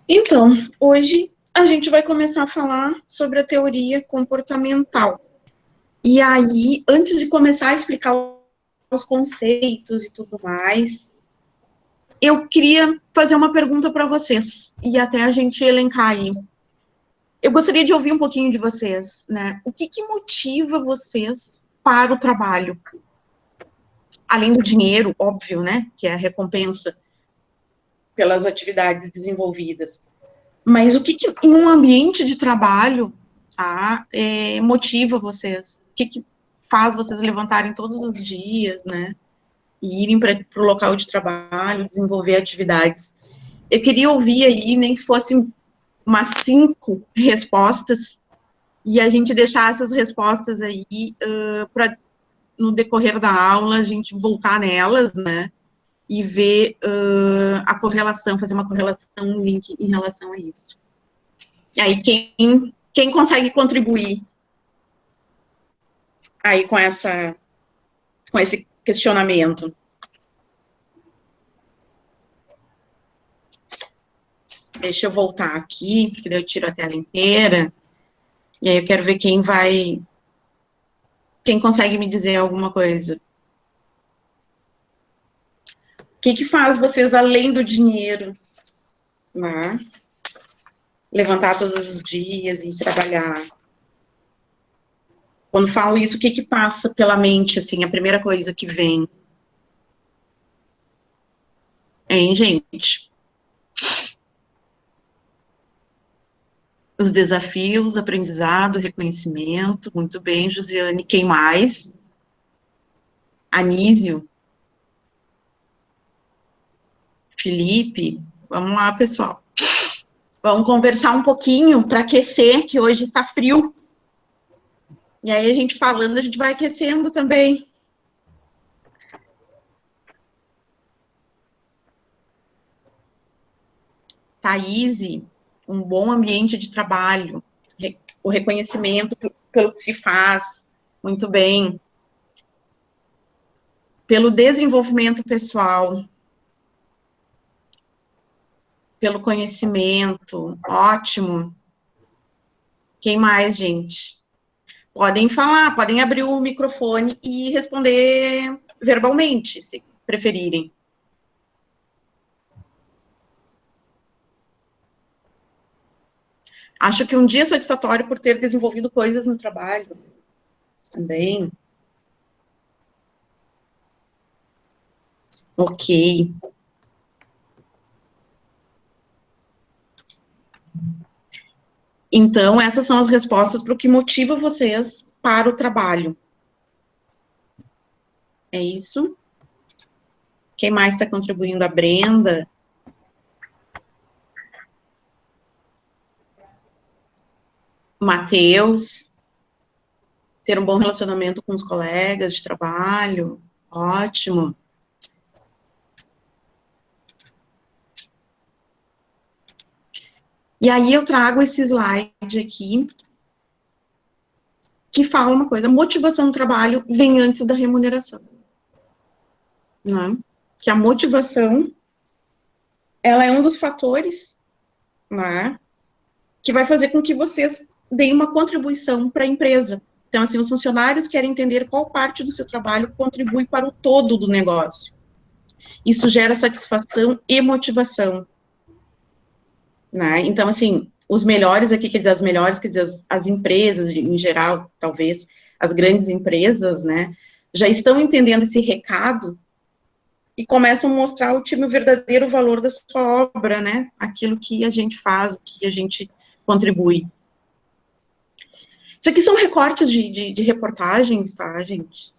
Então, hoje a gente vai começar a falar sobre a teoria comportamental. E aí, antes de começar a explicar os conceitos e tudo mais, eu queria fazer uma pergunta para vocês, e até a gente elencar aí. Eu gostaria de ouvir um pouquinho de vocês, né? O que motiva vocês para o trabalho? Além do dinheiro, óbvio, né? Que é a recompensa pelas atividades desenvolvidas. Mas o que em um ambiente de trabalho, tá, motiva vocês? O que faz vocês levantarem todos os dias, né? E irem para o local de trabalho, desenvolver atividades? Eu queria ouvir aí, nem que fosse umas 5 respostas, e a gente deixar essas respostas aí para, no decorrer da aula, a gente voltar nelas, né? E ver a correlação, fazer uma correlação, um link em relação a isso. E aí, quem consegue contribuir aí com esse questionamento? Deixa eu voltar aqui, porque daí eu tiro a tela inteira, e aí eu quero ver quem consegue me dizer alguma coisa. O que faz vocês, além do dinheiro, né? Levantar todos os dias e trabalhar? Quando falo isso, o que passa pela mente, assim, a primeira coisa que vem? Hein, gente? Os desafios, aprendizado, reconhecimento, muito bem, Josiane. Quem mais? Anísio, Felipe, vamos lá, pessoal. Vamos conversar um pouquinho para aquecer, que hoje está frio. E aí, a gente falando, a gente vai aquecendo também. Thaís, um bom ambiente de trabalho, o reconhecimento pelo que se faz, muito bem. Pelo desenvolvimento pessoal, pelo conhecimento, ótimo. Quem mais, gente? Podem falar, podem abrir o microfone e responder verbalmente, se preferirem. Acho que um dia satisfatório por ter desenvolvido coisas no trabalho também. Ok. Então, essas são as respostas para o que motiva vocês para o trabalho. É isso? Quem mais está contribuindo? A Brenda. Matheus. Ter um bom relacionamento com os colegas de trabalho. Ótimo. E aí eu trago esse slide aqui, que fala uma coisa: motivação no trabalho vem antes da remuneração. Né? Que a motivação, ela é um dos fatores, né, que vai fazer com que vocês deem uma contribuição para a empresa. Então, assim, os funcionários querem entender qual parte do seu trabalho contribui para o todo do negócio. Isso gera satisfação e motivação. Né? Então, assim, os melhores aqui, quer dizer, as melhores, quer dizer, as empresas, em geral, talvez, as grandes empresas, né, já estão entendendo esse recado e começam a mostrar ao time o verdadeiro valor da sua obra, né, aquilo que a gente faz, o que a gente contribui. Isso aqui são recortes de reportagens, tá, gente?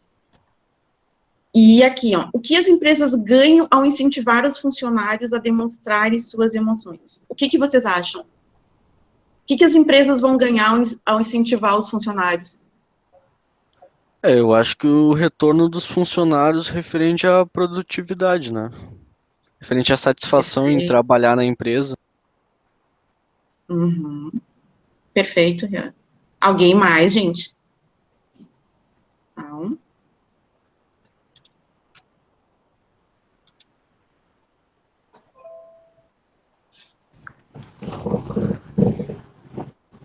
E aqui, ó, o que as empresas ganham ao incentivar os funcionários a demonstrarem suas emoções? O que vocês acham? O que as empresas vão ganhar ao incentivar os funcionários? Eu acho que o retorno dos funcionários referente à produtividade, né? Referente à satisfação em Perfeito. trabalhar na empresa. Uhum. Perfeito. Alguém mais, gente? Não.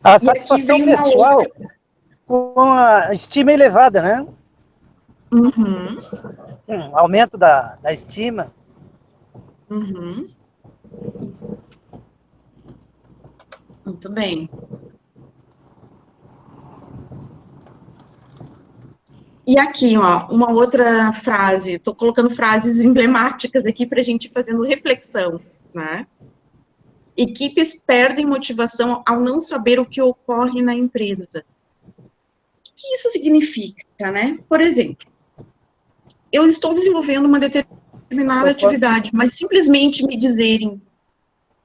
A E aqui satisfação vem uma pessoal outra. com a estima elevada, né? Uhum, Aumento da estima. uhum. Muito bem. E aqui, ó, uma outra frase. Estou colocando frases emblemáticas aqui para a gente ir fazendo reflexão, né? Equipes perdem motivação ao não saber o que ocorre na empresa. O que isso significa, né? Por exemplo, eu estou desenvolvendo uma determinada atividade, mas simplesmente me dizerem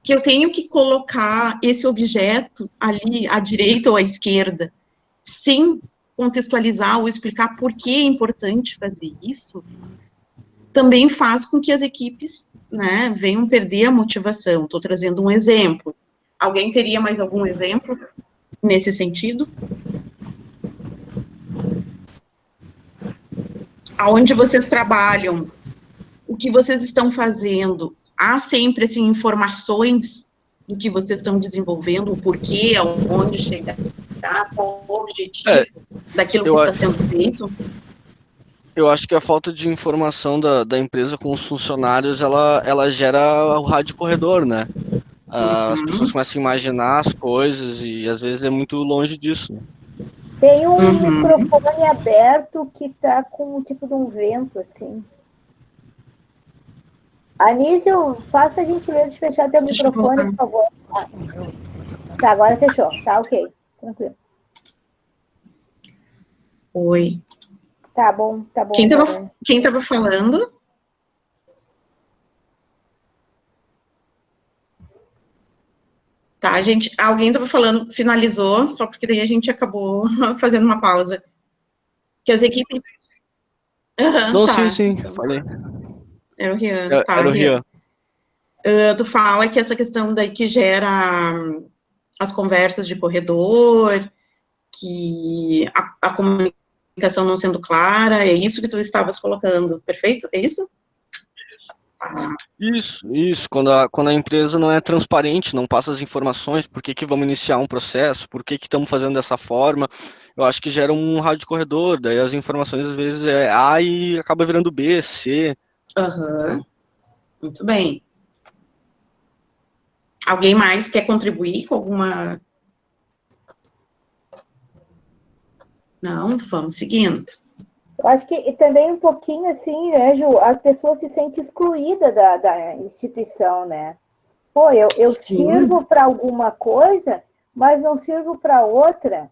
que eu tenho que colocar esse objeto ali à direita ou à esquerda, sem contextualizar ou explicar por que é importante fazer isso, também faz com que as equipes, né, venham perder a motivação. Estou trazendo um exemplo. Alguém teria mais algum exemplo nesse sentido? Aonde vocês trabalham, o que vocês estão fazendo, há sempre, assim, informações do que vocês estão desenvolvendo, o porquê, aonde chegar, qual o É, objetivo daquilo que eu, está sendo feito? eu acho que a falta de informação da empresa com os funcionários, ela gera o rádio corredor, né? As pessoas Uhum, começam a imaginar as coisas e às vezes é muito longe disso, né? Tem um uhum. microfone aberto que tá com um tipo de um vento, assim. Anísio, faça a gentileza de fechar teu Deixa eu microfone, voltar. por favor. Tá, agora fechou. Tá, ok. Tranquilo. Oi. Tá bom Quem agora. estava falando? Tá, gente, alguém estava falando, finalizou, só porque daí a gente acabou fazendo uma pausa. Que as equipes... Aham, Não, sim, tá. sim, Então, falei. era o Rian. Tá, Era o Rian. Rian. Tu fala que essa questão daí que gera as conversas de corredor, que a comunicação não sendo clara, é isso que tu estavas colocando, perfeito? É isso? Ah, Isso. Quando a empresa não é transparente, não passa as informações, por que que vamos iniciar um processo, por que que estamos fazendo dessa forma, eu acho que gera um rádio corredor, daí as informações às vezes é A e acaba virando B, C. aham, muito bem. Alguém mais quer contribuir com alguma... Não, vamos seguindo. Eu acho que também um pouquinho assim, né, Ju, a pessoa se sente excluída da instituição, né? Pô, eu Sim, sirvo para alguma coisa, mas não sirvo para outra,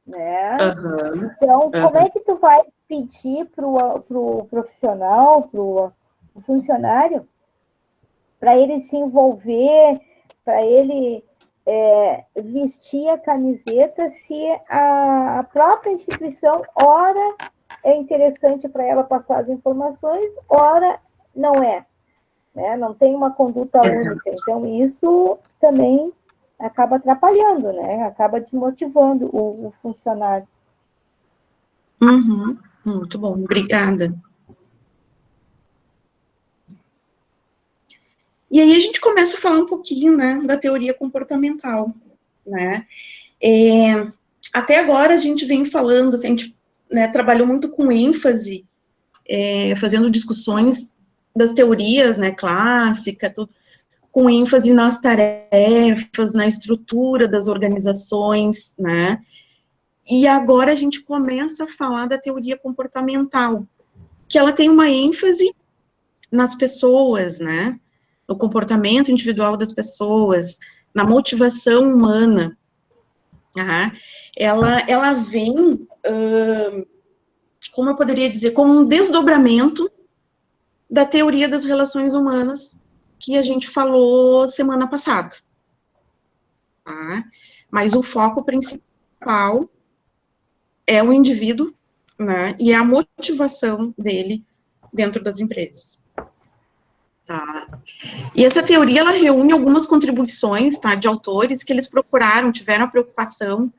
né? aham, Então, como aham, é que tu vai pedir para o profissional, para o funcionário, para ele se envolver, para ele vestir a camiseta, se a própria instituição, ora, é interessante para ela passar as informações, ora, não é, né? Não tem uma conduta única. exato. Então, isso também acaba atrapalhando, né? Acaba desmotivando o funcionário. Uhum, muito bom, obrigada. E aí a gente começa a falar um pouquinho, né, da teoria comportamental, né? Até agora a gente vem falando, a gente, né, trabalhou muito com ênfase, fazendo discussões das teorias, né, clássica, tudo, com ênfase nas tarefas, na estrutura das organizações, né? E agora a gente começa a falar da teoria comportamental, que ela tem uma ênfase nas pessoas, né? No comportamento individual das pessoas, na motivação humana. Tá? Ela vem, como eu poderia dizer, como um desdobramento da teoria das relações humanas que a gente falou semana passada. Tá? Mas o foco principal é o indivíduo, né? E é a motivação dele dentro das empresas. Tá? E essa teoria, ela reúne algumas contribuições, tá, de autores que eles tiveram a preocupação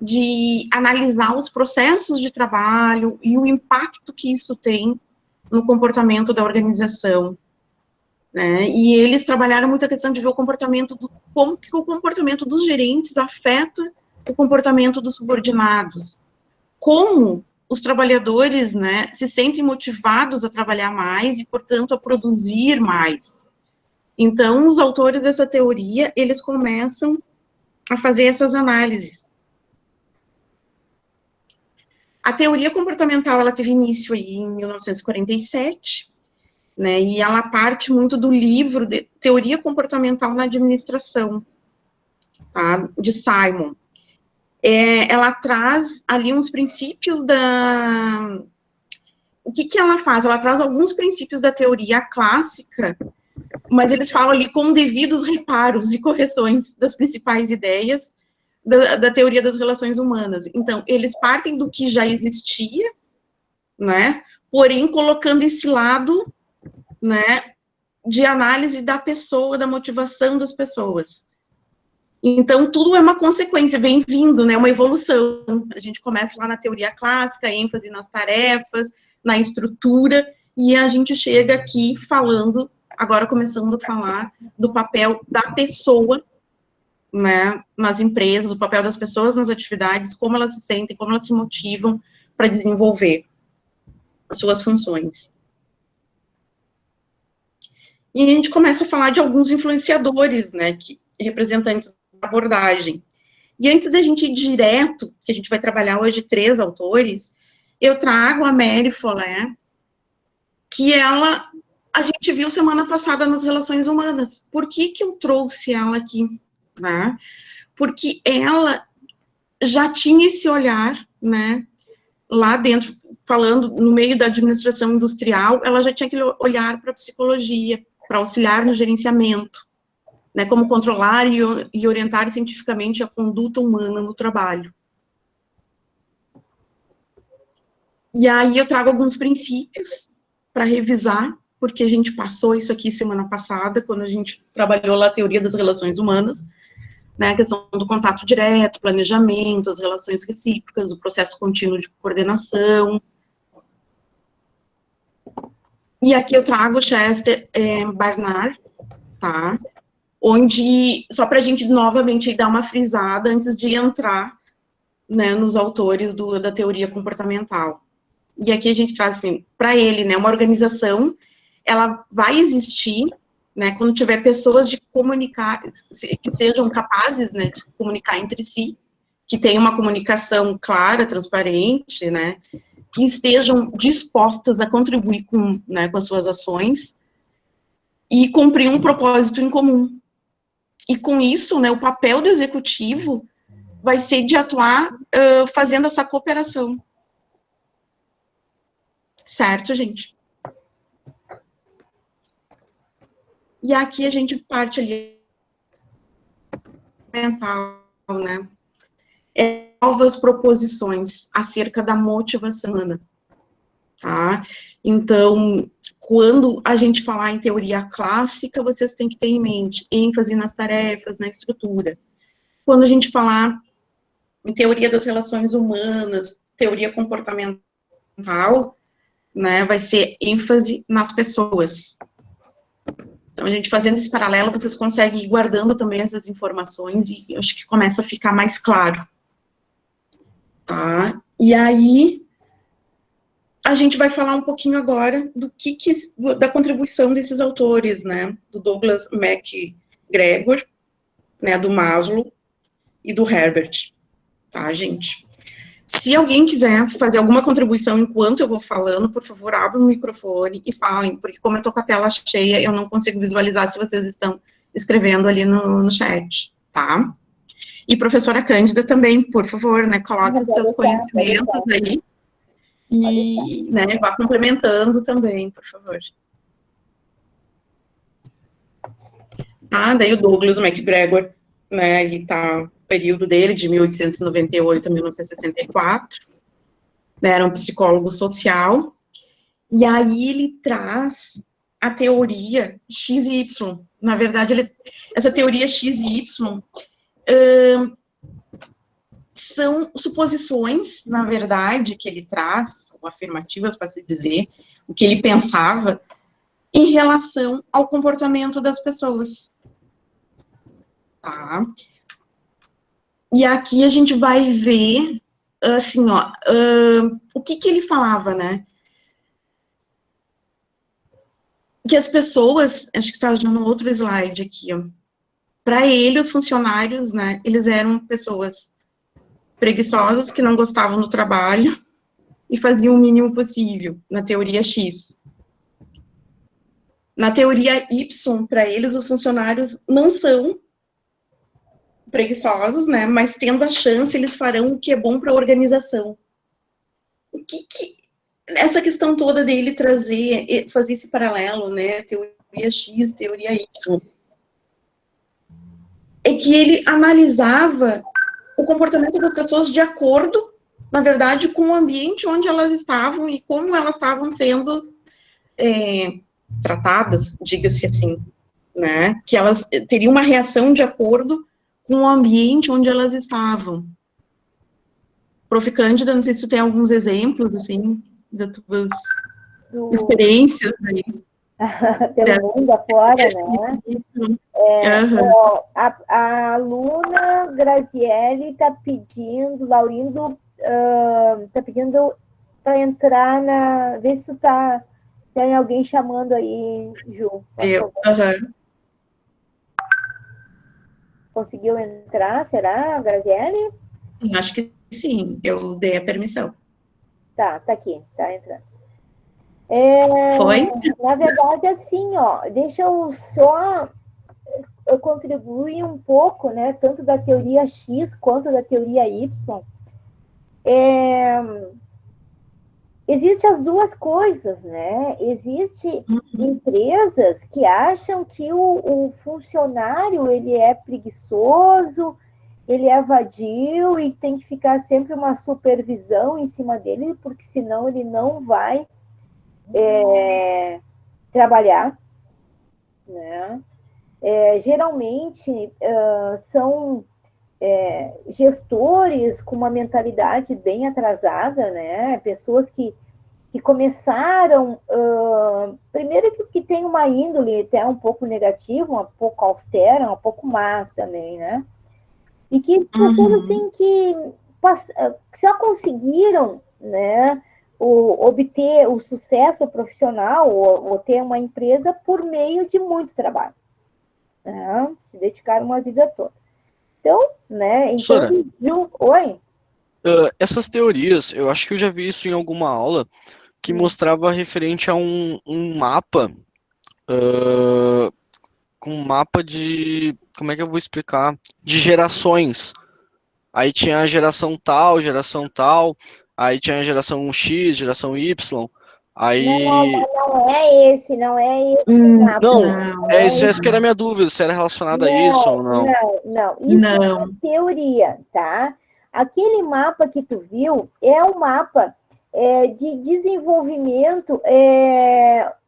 de analisar os processos de trabalho e o impacto que isso tem no comportamento da organização, né, e eles trabalharam muito a questão de ver o comportamento, como que o comportamento dos gerentes afeta o comportamento dos subordinados, como os trabalhadores, né, se sentem motivados a trabalhar mais e, portanto, a produzir mais. Então, os autores dessa teoria, eles começam a fazer essas análises. A teoria comportamental, ela teve início aí em 1947, né, e ela parte muito do livro de Teoria Comportamental na Administração, tá, de Simon. Ela traz ali uns princípios da... O que ela faz? Ela traz alguns princípios da teoria clássica, mas eles falam ali com devidos reparos e correções das principais ideias da teoria das relações humanas. Então, eles partem do que já existia, né, porém colocando esse lado, né, de análise da pessoa, da motivação das pessoas. Então, tudo é uma consequência, vem vindo, né, uma evolução. A gente começa lá na teoria clássica, ênfase nas tarefas, na estrutura, e a gente chega aqui falando, agora começando a falar do papel da pessoa, né, nas empresas, o papel das pessoas nas atividades, como elas se sentem, como elas se motivam para desenvolver as suas funções. E a gente começa a falar de alguns influenciadores, né, representantes da abordagem. E antes da gente ir direto, que a gente vai trabalhar hoje 3 autores, eu trago a Mary Follett, que a gente viu semana passada nas relações humanas. Por que eu trouxe ela aqui? Né? Porque ela já tinha esse olhar, né, lá dentro, falando no meio da administração industrial, ela já tinha aquele olhar para a psicologia, para auxiliar no gerenciamento, né, como controlar e orientar cientificamente a conduta humana no trabalho. E aí eu trago alguns princípios para revisar, porque a gente passou isso aqui semana passada, quando a gente trabalhou lá a teoria das relações humanas, né, a questão do contato direto, planejamento, as relações recíprocas, o processo contínuo de coordenação. E aqui eu trago Chester Barnard, tá? Onde, só para a gente novamente dar uma frisada antes de entrar, né, nos autores da teoria comportamental. E aqui a gente traz, assim, para ele, né, uma organização, ela vai existir, né, quando tiver pessoas de comunicar, que sejam capazes, né, de comunicar entre si, que tenham uma comunicação clara, transparente, né, que estejam dispostas a contribuir com, né, com as suas ações e cumprir um propósito em comum. E com isso, né, o papel do executivo vai ser de atuar fazendo essa cooperação. Certo, gente? E aqui a gente parte ali mental, né? Novas proposições acerca da motivação humana, tá? Então, quando a gente falar em teoria clássica, vocês têm que ter em mente ênfase nas tarefas, na estrutura. Quando a gente falar em teoria das relações humanas, teoria comportamental, né, vai ser ênfase nas pessoas. Então, a gente fazendo esse paralelo, vocês conseguem ir guardando também essas informações e eu acho que começa a ficar mais claro. Tá? E aí, a gente vai falar um pouquinho agora da contribuição desses autores, né, do Douglas MacGregor, né, do Maslow e do Herbert, tá, gente? Se alguém quiser fazer alguma contribuição enquanto eu vou falando, por favor, abra o microfone e falem, porque como eu tô com a tela cheia, eu não consigo visualizar se vocês estão escrevendo ali no chat, tá? E professora Cândida também, por favor, né, coloque os seus conhecimentos aí e, né, vá complementando também, por favor. Ah, daí o Douglas MacGregor, né, ele tá, o período dele, de 1898 a 1964, né, era um psicólogo social, e aí ele traz a teoria XY, na verdade, essa teoria XY são suposições, na verdade, que ele traz, ou afirmativas, para se dizer, o que ele pensava, em relação ao comportamento das pessoas. Tá? E aqui a gente vai ver, assim, ó, o que ele falava, né? Que as pessoas, acho que tá no outro slide aqui, ó. Para ele, os funcionários, né, eles eram pessoas preguiçosas, que não gostavam do trabalho e faziam o mínimo possível, na teoria X. Na teoria Y, para eles, os funcionários não são preguiçosos, né, mas tendo a chance, eles farão o que é bom para a organização. O que essa questão toda dele trazer, fazer esse paralelo, né, teoria X, teoria Y, é que ele analisava o comportamento das pessoas de acordo, na verdade, com o ambiente onde elas estavam e como elas estavam sendo tratadas, diga-se assim, né? Que elas teriam uma reação de acordo com o ambiente onde elas estavam. Prof. Cândida, não sei se tu tem alguns exemplos, assim, das tuas experiências aí. Pelo mundo afora, né? A aluna Graziele está pedindo, Laurindo está pedindo para entrar na. Vê se tem alguém chamando aí, Ju. Conseguiu entrar, será, Graziele? Acho que sim, eu dei a permissão. Tá aqui, tá entrando. Foi? Na verdade, assim, ó, deixa eu só contribuir um pouco, né, tanto da teoria X quanto da teoria Y. Existem as duas coisas, né? Existem empresas que acham que o funcionário ele é preguiçoso, ele é vadio e tem que ficar sempre uma supervisão em cima dele, porque senão ele não vai trabalhar, né? Geralmente são gestores com uma mentalidade bem atrasada, né? Pessoas que começaram, primeiro que tem uma índole até um pouco negativa, um pouco austera, um pouco má também, né? E que pessoas assim que só conseguiram, né, obter o sucesso profissional ou ter uma empresa por meio de muito trabalho, né? Se dedicaram uma vida toda. Então, né? Então, oi. Essas teorias, eu acho que eu já vi isso em alguma aula que mostrava referente a um mapa com um mapa de, como é que eu vou explicar? De gerações. Aí tinha a geração tal, aí tinha a geração X, geração Y, aí... Não é esse mapa. Não, isso que era a minha dúvida, se era relacionado a isso ou não. Não. Isso é uma teoria, tá? Aquele mapa que tu viu é um mapa de desenvolvimento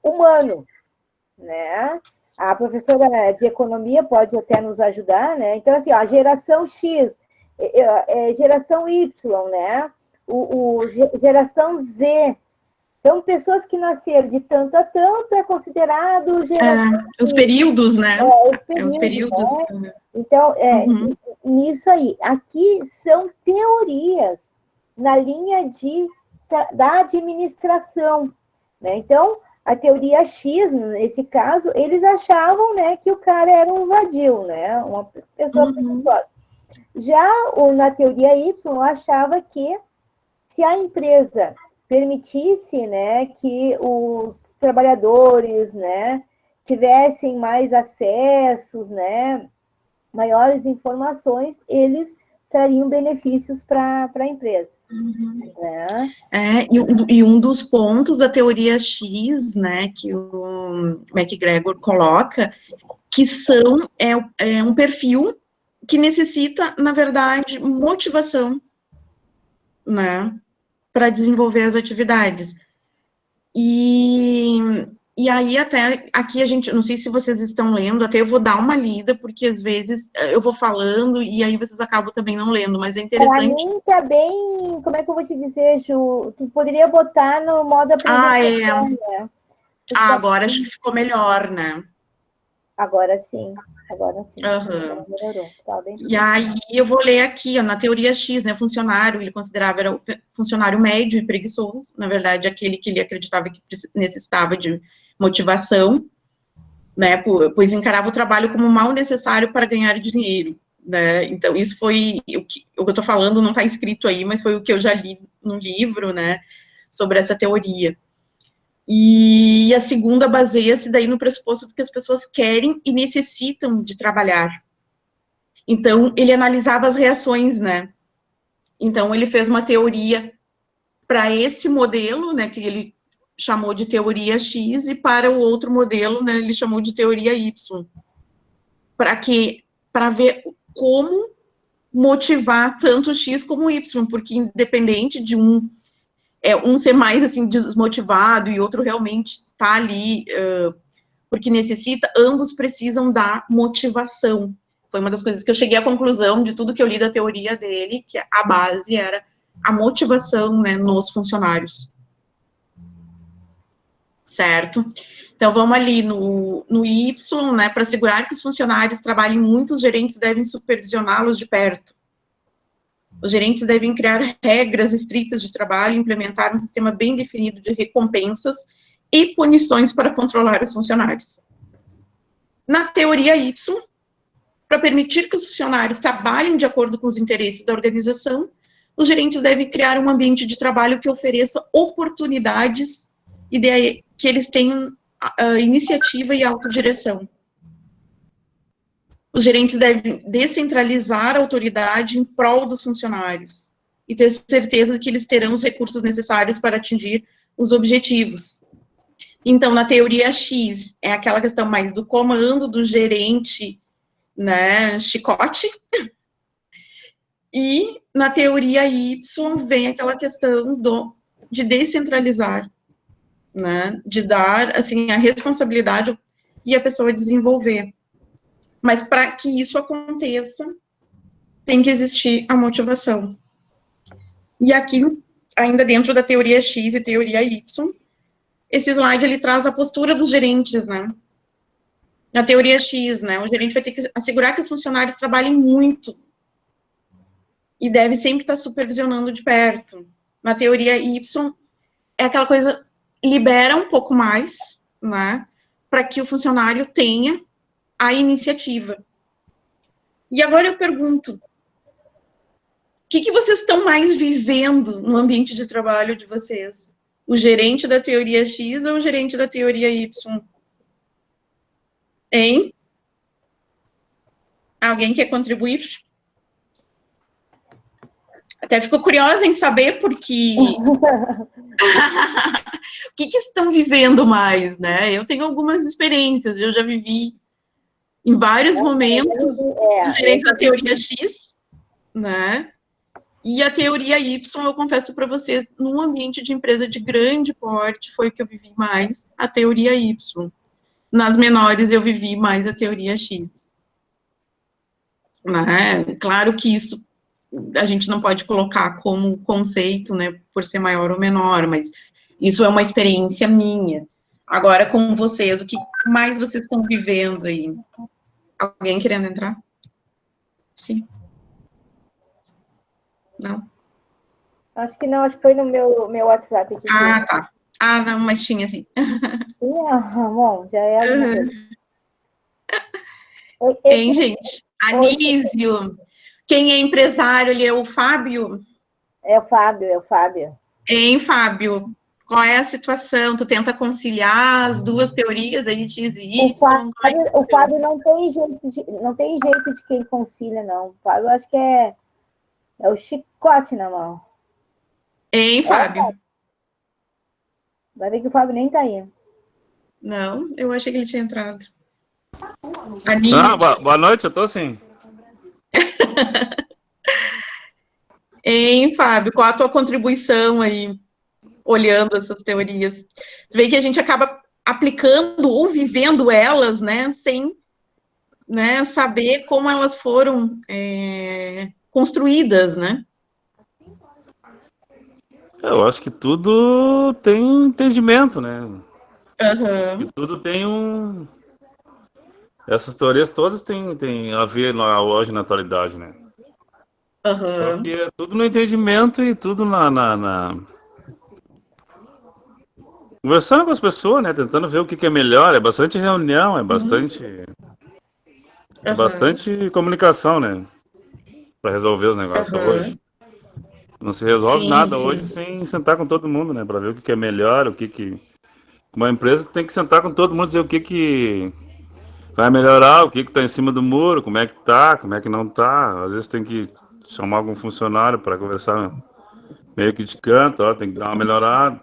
humano, né? A professora de economia pode até nos ajudar, né? Então, assim, ó, a geração X, geração Y, né? Geração Z. Então, pessoas que nasceram de tanto a tanto é considerado geração os períodos, né? Os períodos. Né? Então, nisso aí. Aqui são teorias na linha da administração, né? Então, a teoria X, nesse caso, eles achavam, né, que o cara era um vadio, né? Uma pessoa preguiçosa. Já na teoria Y, achava que se a empresa permitisse, né, que os trabalhadores, né, tivessem mais acessos, né, maiores informações, eles trariam benefícios para a empresa. Né? E um dos pontos da teoria X, né, que o MacGregor coloca, que é um perfil que necessita, na verdade, motivação, né, para desenvolver as atividades. E aí, até aqui a gente, não sei se vocês estão lendo, até eu vou dar uma lida, porque às vezes eu vou falando e aí vocês acabam também não lendo, mas é interessante. Para mim tá bem, como é que eu vou te dizer, Ju? Tu poderia botar no modo apresentação, né? Agora acho que ficou melhor, né? Agora sim. Agora Aham. melhorou. Tá bem. E aí eu vou ler aqui, ó, na teoria X, né, funcionário, ele considerava era o funcionário médio e preguiçoso, na verdade, aquele que ele acreditava que necessitava de motivação, né, pois encarava o trabalho como mal necessário para ganhar dinheiro, né, então isso foi, o que eu estou falando não está escrito aí, mas foi o que eu já li no livro, né, sobre essa teoria. E a segunda baseia-se daí no pressuposto de que as pessoas querem e necessitam de trabalhar. Então, ele analisava as reações, né? Então, ele fez uma teoria para esse modelo, né, que ele chamou de teoria X, e para o outro modelo, né, ele chamou de teoria Y. Para ver como motivar tanto X como Y, porque independente de um ser mais, assim, desmotivado e outro realmente tá ali, porque necessita, ambos precisam da motivação. Foi uma das coisas que eu cheguei à conclusão de tudo que eu li da teoria dele, que a base era a motivação, né, nos funcionários. Certo? Então, vamos ali no Y, né, para assegurar que os funcionários trabalhem muito, os gerentes devem supervisioná-los de perto. Os gerentes devem criar regras estritas de trabalho, implementar um sistema bem definido de recompensas e punições para controlar os funcionários. Na teoria Y, para permitir que os funcionários trabalhem de acordo com os interesses da organização, os gerentes devem criar um ambiente de trabalho que ofereça oportunidades e que eles tenham iniciativa e autodireção. Os gerentes devem descentralizar a autoridade em prol dos funcionários e ter certeza que eles terão os recursos necessários para atingir os objetivos. Então, na teoria X, é aquela questão mais do comando, do gerente, né, chicote, e na teoria Y vem aquela questão de descentralizar, né, de dar, assim, a responsabilidade e a pessoa desenvolver. Mas para que isso aconteça, tem que existir a motivação. E aqui, ainda dentro da teoria X e teoria Y, esse slide, ele traz a postura dos gerentes, né, na teoria X, né, o gerente vai ter que assegurar que os funcionários trabalhem muito e deve sempre estar supervisionando de perto. Na teoria Y, é aquela coisa, libera um pouco mais, né, para que o funcionário tenha a iniciativa. E agora eu pergunto, o que vocês estão mais vivendo no ambiente de trabalho de vocês? O gerente da teoria X ou o gerente da teoria Y? Hein? Alguém quer contribuir? Até fico curiosa em saber, porque o que estão vivendo mais, né? Eu tenho algumas experiências, eu já vivi em vários momentos o gerente da teoria X, né? E a teoria Y, eu confesso para vocês, num ambiente de empresa de grande porte, foi o que eu vivi mais, a teoria Y. Nas menores, eu vivi mais a teoria X. Né? Claro que isso a gente não pode colocar como conceito, né, por ser maior ou menor, mas isso é uma experiência minha. Agora, com vocês, o que mais vocês estão vivendo aí? Alguém querendo entrar? Sim. Não? Acho que não, acho que foi no meu WhatsApp aqui. Ah, tá. Ah, não, mas tinha, sim. Bom, já é alguma coisa. Hein, gente? Anísio. Quem é empresário, ele é o Fábio? É o Fábio. Hein, Fábio? Qual é a situação? Tu tenta conciliar as duas teorias, aí X e Y? O Fábio não tem jeito de quem concilia, não. O Fábio, eu acho que é o chicote na mão. Hein, Fábio? Vai ver que o Fábio nem tá aí. Não, eu achei que ele tinha entrado. Boa noite, eu tô sim. Hein, Fábio, qual a tua contribuição aí, olhando essas teorias? Tu vê que a gente acaba aplicando ou vivendo elas, né, sem, né, saber como elas foram construídas, né? Eu acho que tudo tem entendimento, né? Uhum. Que tudo tem essas teorias todas têm a ver hoje na atualidade, né? Só Aham, que é tudo no entendimento e tudo conversando com as pessoas, né? Tentando ver o que é melhor. É bastante reunião, é aham, bastante comunicação, né? Para resolver os negócios hoje. aham. Não se resolve Sim, nada hoje sim. sem sentar com todo mundo, né? Para ver o que é melhor, uma empresa tem que sentar com todo mundo e dizer o que vai melhorar, o que tá em cima do muro, como é que tá, como é que não tá. Às vezes tem que chamar algum funcionário para conversar meio que de canto, ó, tem que dar uma melhorada.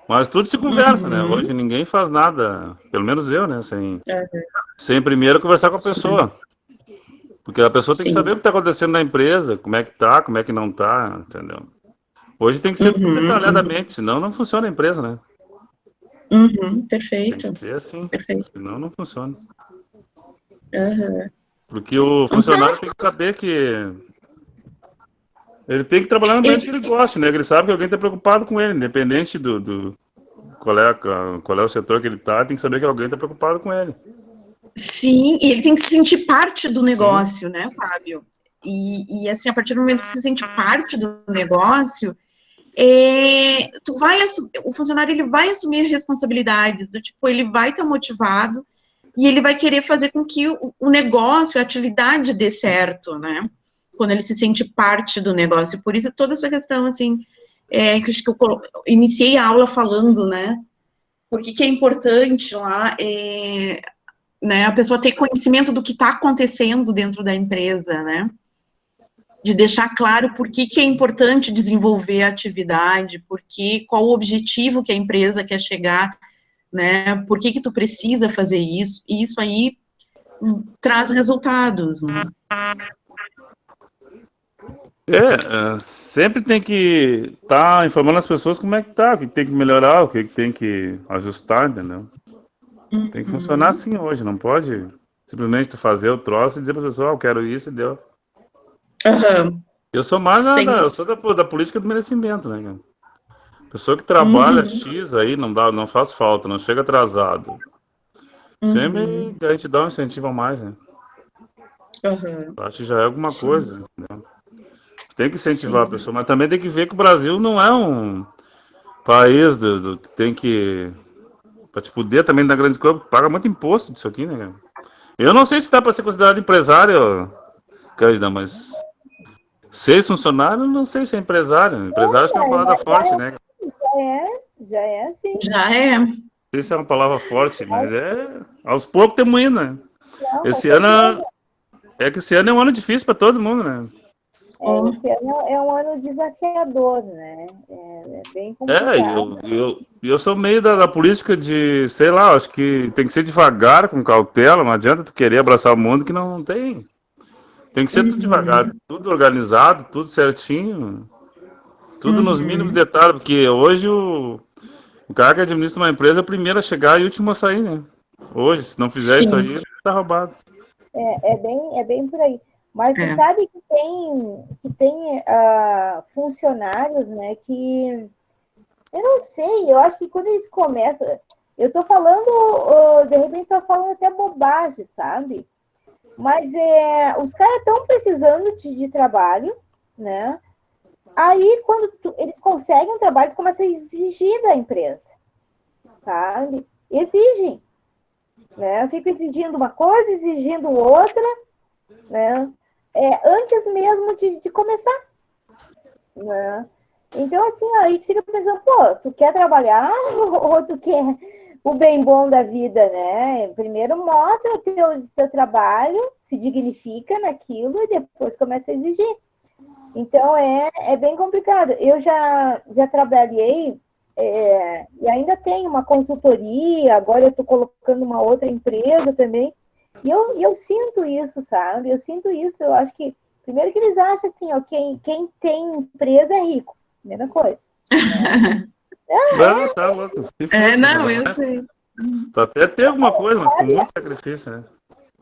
Mas tudo se conversa, né? Hoje Uhum. ninguém faz nada, pelo menos eu, né? Aham, Sem primeiro conversar com a sim, pessoa. Porque a pessoa tem que saber sim. o que está acontecendo na empresa, como é que tá, como é que não tá, entendeu? Hoje tem que ser tudo Uhum, uhum, detalhadamente, senão não funciona a empresa, né? uhum. Tem que Perfeito, ser assim, perfeito. senão não funciona. Aham. Porque o Então funcionário tá. tem que saber que ele tem que trabalhar no ambiente que E- ele gosta, né? Que ele sabe que alguém está preocupado com ele, independente do qual é o setor que ele está, tem que saber que alguém está preocupado com ele. sim, e ele tem que se sentir parte do Sim. negócio, né, Fábio? Assim, a partir do momento que se sente parte do negócio, o funcionário ele vai assumir responsabilidades, do tipo, ele vai estar motivado e ele vai querer fazer com que o negócio, a atividade dê certo, né? Quando ele se sente parte do negócio. Por isso, toda essa questão, assim, que acho que eu iniciei a aula falando, né? Por que é importante lá, né, a pessoa ter conhecimento do que está acontecendo dentro da empresa, né? De deixar claro por que é importante desenvolver a atividade, qual o objetivo que a empresa quer chegar, né? Por que tu precisa fazer isso? E isso aí traz resultados, né? Sempre tem que estar informando as pessoas como é que tá, o que tem que melhorar, o que tem que ajustar, entendeu? Tem que funcionar Uhum. assim hoje, não pode simplesmente tu fazer o troço e dizer pra pessoa, eu quero isso e deu. Aham. Eu sou mais Sem. eu sou da política do merecimento, né, cara? Pessoa que trabalha Uhum. X aí não faz falta, não chega atrasado. Uhum. Sempre a gente dá um incentivo a mais, né? Aham. Acho que já é alguma Sim. coisa, né? Tem que incentivar a Sim. pessoa, mas também tem que ver que o Brasil não é um país que tem que para te poder também dar grandes coisas, paga muito imposto disso aqui, né, cara? Eu não sei se dá para ser considerado empresário, Cândida, mas ser funcionário, não sei se é empresário. Empresário acho que é uma palavra forte, né? Não Já é assim. Já é. sei se é uma palavra forte, mas aos poucos temos indo, né? Não, com Esse ano certeza. esse ano é um ano difícil para todo mundo, né? Ó. Esse ano é um ano desafiador, né? É bem É, complicado. eu sou meio da política de, sei lá, acho que tem que ser devagar, com cautela, não adianta tu querer abraçar o mundo que não tem. Tem que ser tudo devagar, Uhum. tudo organizado, tudo certinho, tudo nos mínimos Uhum. detalhes, porque hoje o cara que administra uma empresa é o primeiro a chegar e o último a sair, né? Hoje, se não fizer isso Sim. aí, tá roubado. É bem por aí. Mas tu É. sabe que tem funcionários, né, que eu não sei, eu acho que quando eles começam, eu tô falando, de repente tô falando até bobagem, sabe? Mas os caras estão precisando de trabalho, né? Aí, quando eles conseguem um trabalho, eles começam a exigir da empresa, sabe? Exigem, né? Fica exigindo uma coisa, exigindo outra, né? Antes mesmo de começar, né? Então, assim, aí tu fica pensando, pô, tu quer trabalhar ou tu quer o bem bom da vida, né? Primeiro mostra o teu trabalho, se dignifica naquilo e depois começa a exigir. Então, é bem complicado. Eu já trabalhei e ainda tenho uma consultoria, agora eu estou colocando uma outra empresa também, e eu sinto isso, sabe? Eu sinto isso. Eu acho que, primeiro que eles acham assim, ó, quem tem empresa é rico, primeira coisa, né? Não, tá louco, difícil, Não, não eu é? sei. Tu até tem alguma coisa, mas com muito sacrifício, né?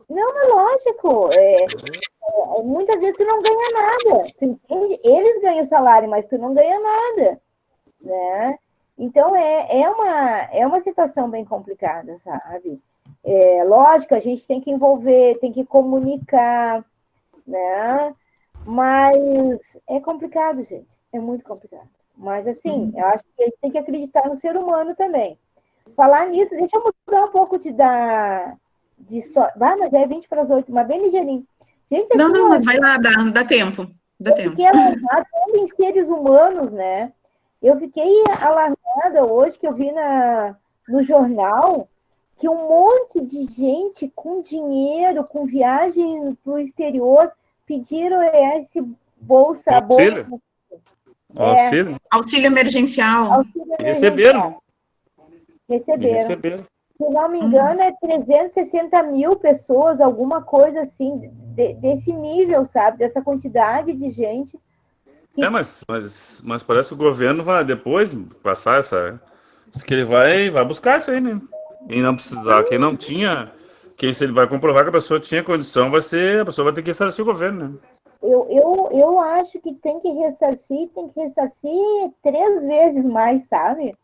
Não, é lógico. Muitas vezes tu não ganha nada. Tu entende? Eles ganham salário, mas tu não ganha nada, né? Então é uma situação bem complicada, sabe? Lógico, a gente tem que envolver, tem que comunicar, né? Mas é complicado, gente. É muito complicado. Mas, assim, eu acho que a gente tem que acreditar no ser humano também. Falar nisso, deixa eu mudar um pouco de história. Mas já é 20 para as 8, mas bem ligeirinho. Gente, assim, Não, mas vai lá, dá tempo. Dá tempo. fiquei alarmada em seres humanos, né? Eu fiquei alarmada hoje que eu vi no jornal que um monte de gente com dinheiro, com viagem para o exterior, pediram esse bolsa. Auxílio? Auxílio? Auxílio emergencial. Auxílio Receberam. Receberam. Se não me engano, é 360 mil pessoas, alguma coisa assim, desse nível, sabe? Dessa quantidade de gente. Mas parece que o governo vai depois passar diz que ele vai buscar isso aí, né? E não precisar, quem não tinha, se ele vai comprovar que a pessoa tinha condição, a pessoa vai ter que ressarcir o governo, né? Eu acho que tem que ressarcir 3 vezes mais, sabe?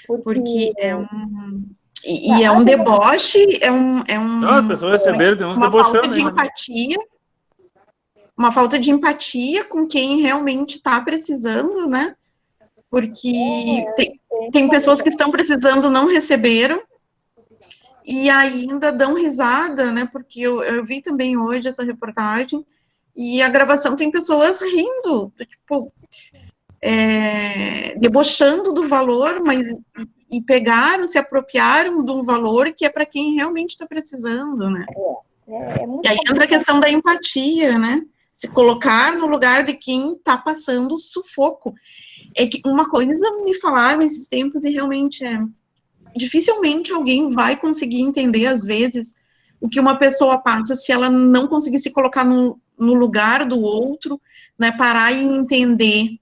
Porque é um... E é um deboche, Não, as pessoas receberam, tem uns uma debochando falta de ainda, né? empatia, uma falta de empatia com quem realmente está precisando, né? Porque tem pessoas que estão precisando, não receberam, e ainda dão risada, né? Porque eu vi também hoje essa reportagem, e a gravação tem pessoas rindo, tipo, debochando do valor, mas e pegaram, se apropriaram de um valor que é para quem realmente está precisando, né? E aí entra a questão da empatia, né? Se colocar no lugar de quem está passando sufoco. É que uma coisa me falaram esses tempos e realmente dificilmente alguém vai conseguir entender, às vezes, o que uma pessoa passa se ela não conseguir se colocar no lugar do outro, né? Parar e entender,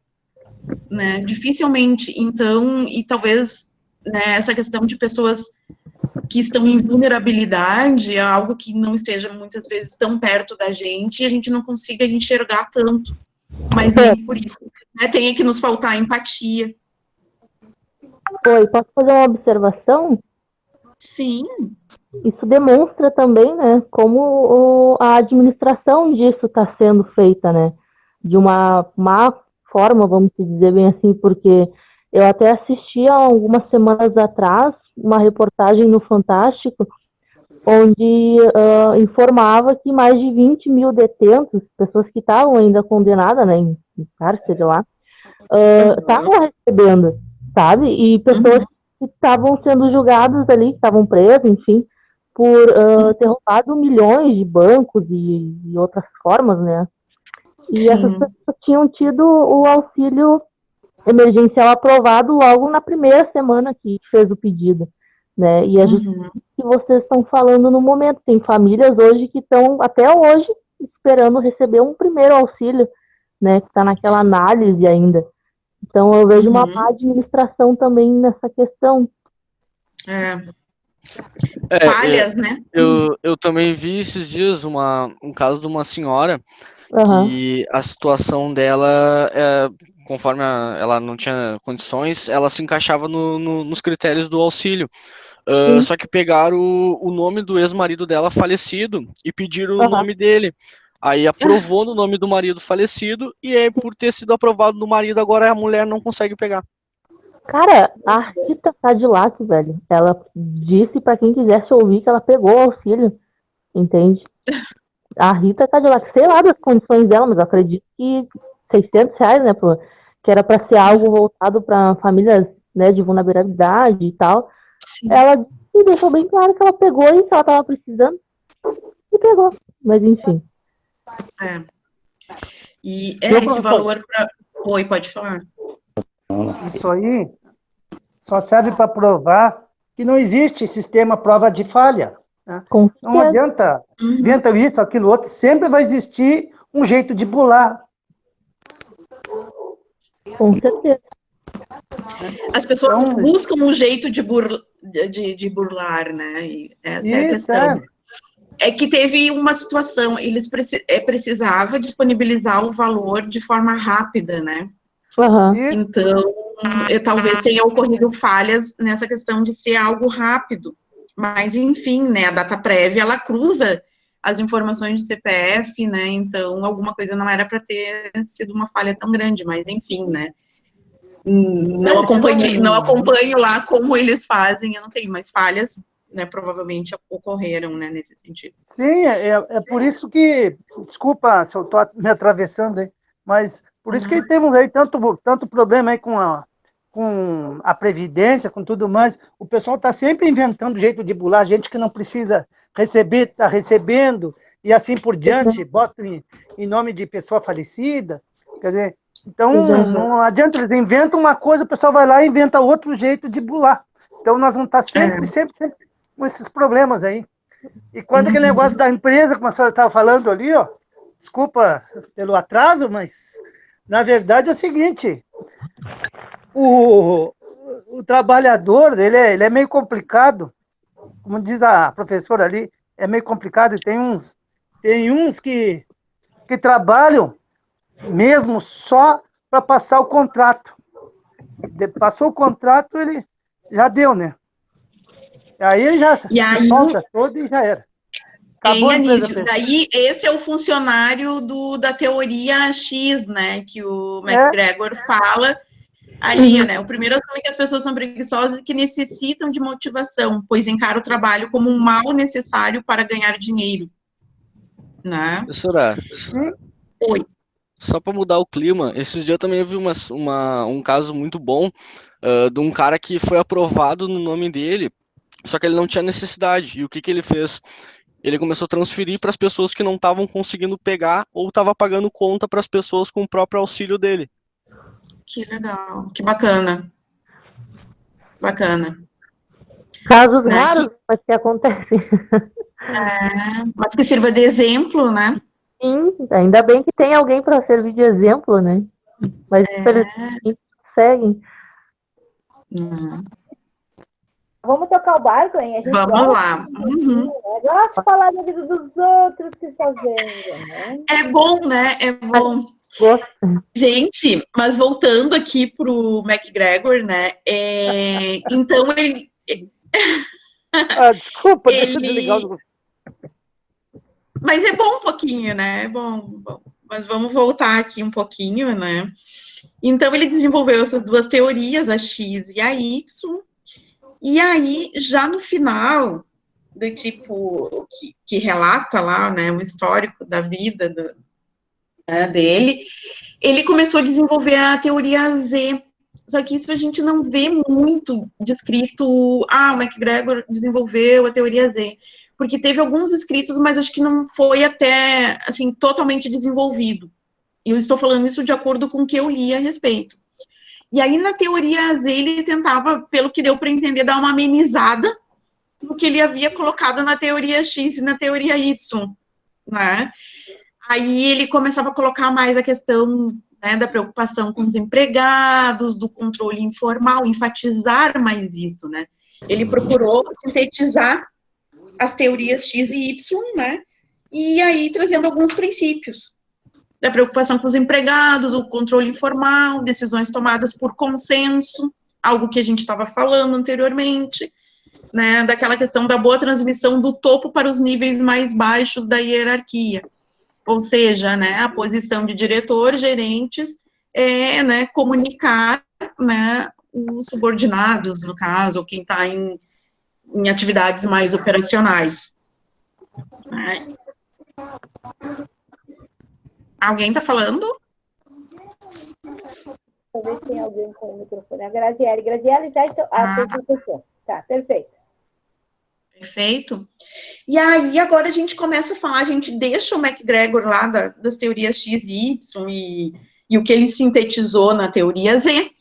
né? Dificilmente. Então, e talvez, né, essa questão de pessoas que estão em vulnerabilidade é algo que não esteja muitas vezes tão perto da gente e a gente não consiga enxergar tanto, mas nem por isso, né, tem que nos faltar empatia. Oi, posso fazer uma observação? Sim. Isso demonstra também, né, como a administração disso está sendo feita, né, de uma má forma, vamos dizer bem assim, porque eu até assisti há algumas semanas atrás uma reportagem no Fantástico, onde informava que mais de 20 mil detentos, pessoas que estavam ainda condenadas, né, em cárcere lá, estavam recebendo, sabe? E pessoas que estavam sendo julgadas ali, que estavam presas, enfim, por ter roubado milhões de bancos e outras formas, né? E essas pessoas tinham tido o auxílio emergencial aprovado logo na primeira semana que fez o pedido, né? E é justamente o que vocês estão falando no momento. Tem famílias hoje que estão, até hoje, esperando receber um primeiro auxílio, né? Que está naquela análise ainda. Então, eu vejo uma má administração também nessa questão. Falhas, né? Eu também vi esses dias um caso de uma senhora que a situação dela, conforme ela não tinha condições, ela se encaixava nos critérios do auxílio. Só que pegaram o nome do ex-marido dela falecido e pediram o nome dele. Aí aprovou no nome do marido falecido e aí, por ter sido aprovado no marido, agora a mulher não consegue pegar. Cara, a Rita Cadillac, velho, ela disse pra quem quisesse ouvir que ela pegou o auxílio, entende? A Rita Cadillac, sei lá das condições dela, mas eu acredito que R$600, né, que era pra ser algo voltado pra famílias, né, de vulnerabilidade e tal. Sim. Ela deixou bem claro que ela pegou e que ela tava precisando e pegou, mas enfim. E esse valor para... Oi, pode falar. Isso aí só serve para provar que não existe sistema prova de falha. Né? Não adianta inventar isso, aquilo, outro. Sempre vai existir um jeito de burlar. Com certeza. As pessoas buscam um jeito de burlar, né? E essa é a questão. É que teve uma situação, eles precisavam disponibilizar o valor de forma rápida, né? Então, talvez tenha ocorrido falhas nessa questão de ser algo rápido. Mas, enfim, né, a data prévia, ela cruza as informações de CPF, né, então alguma coisa não era para ter sido uma falha tão grande, mas, enfim, né, não acompanho lá como eles fazem, eu não sei, mas falhas, né, provavelmente ocorreram, né, nesse sentido. Sim, é por isso que, desculpa se eu estou me atravessando aí, mas por isso que temos aí tanto problema aí com a Previdência, com tudo mais. O pessoal está sempre inventando jeito de bular, gente que não precisa receber, está recebendo, e assim por diante, bota em nome de pessoa falecida. Quer dizer, então não adianta, eles inventam uma coisa, o pessoal vai lá e inventa outro jeito de bular. Então nós vamos estar sempre com esses problemas aí. E quanto aquele negócio da empresa, como a senhora estava falando ali, ó, desculpa pelo atraso, mas na verdade é o seguinte, o trabalhador, ele é meio complicado, como diz a professora ali, é meio complicado, e tem uns que trabalham mesmo só para passar o contrato. Passou o contrato, ele já deu, né? Aí ele já se solta todo e já era. Acabou a empresa. Daí, esse é o funcionário da teoria X, né, que o McGregor fala ali, né, o primeiro assume que as pessoas são preguiçosas e que necessitam de motivação, pois encara o trabalho como um mal necessário para ganhar dinheiro, né? Professora, Oi. Só para mudar o clima, esses dias eu também vi um caso muito bom de um cara que foi aprovado no nome dele, só que ele não tinha necessidade. E o que ele fez? Ele começou a transferir para as pessoas que não estavam conseguindo pegar ou estavam pagando conta para as pessoas com o próprio auxílio dele. Que legal, que bacana. Bacana. Casos raros, mas que acontecem. Mas que sirva de exemplo, né? Sim, ainda bem que tem alguém para servir de exemplo, né? Mas infelizmente seguem. Vamos tocar o barco, hein? A gente Vamos lá. Eu gosto de falar da vida dos outros que só vêm, né? É bom, né? É bom. Gente, mas voltando aqui para o McGregor, né? Então ele. Desculpa, deixa eu desligar o. Mas é bom um pouquinho, né? É bom. Mas vamos voltar aqui um pouquinho, né? Então ele desenvolveu essas duas teorias, a X e a Y. E aí, já no final, do tipo que relata lá, né, o histórico da vida dele, ele começou a desenvolver a teoria Z. Só que isso a gente não vê muito descrito, o McGregor desenvolveu a teoria Z, porque teve alguns escritos, mas acho que não foi até, assim, totalmente desenvolvido. E eu estou falando isso de acordo com o que eu li a respeito. E aí, na teoria Z, ele tentava, pelo que deu para entender, dar uma amenizada no que ele havia colocado na teoria X e na teoria Y, né? Aí ele começava a colocar mais a questão, né, da preocupação com os empregados, do controle informal, enfatizar mais isso, né? Ele procurou sintetizar as teorias X e Y, né? E aí trazendo alguns princípios da preocupação com os empregados, o controle informal, decisões tomadas por consenso, algo que a gente estava falando anteriormente, né, daquela questão da boa transmissão do topo para os níveis mais baixos da hierarquia, ou seja, né, a posição de diretor, gerentes, né, comunicar, né, os subordinados, no caso, ou quem está em atividades mais operacionais. Né. Alguém está falando? Talvez tenha alguém com o microfone. A Graziele. Graziele já está. Tá, perfeito. Perfeito. E aí, agora a gente começa a falar, a gente deixa o McGregor lá das teorias X e Y e o que ele sintetizou na teoria Z,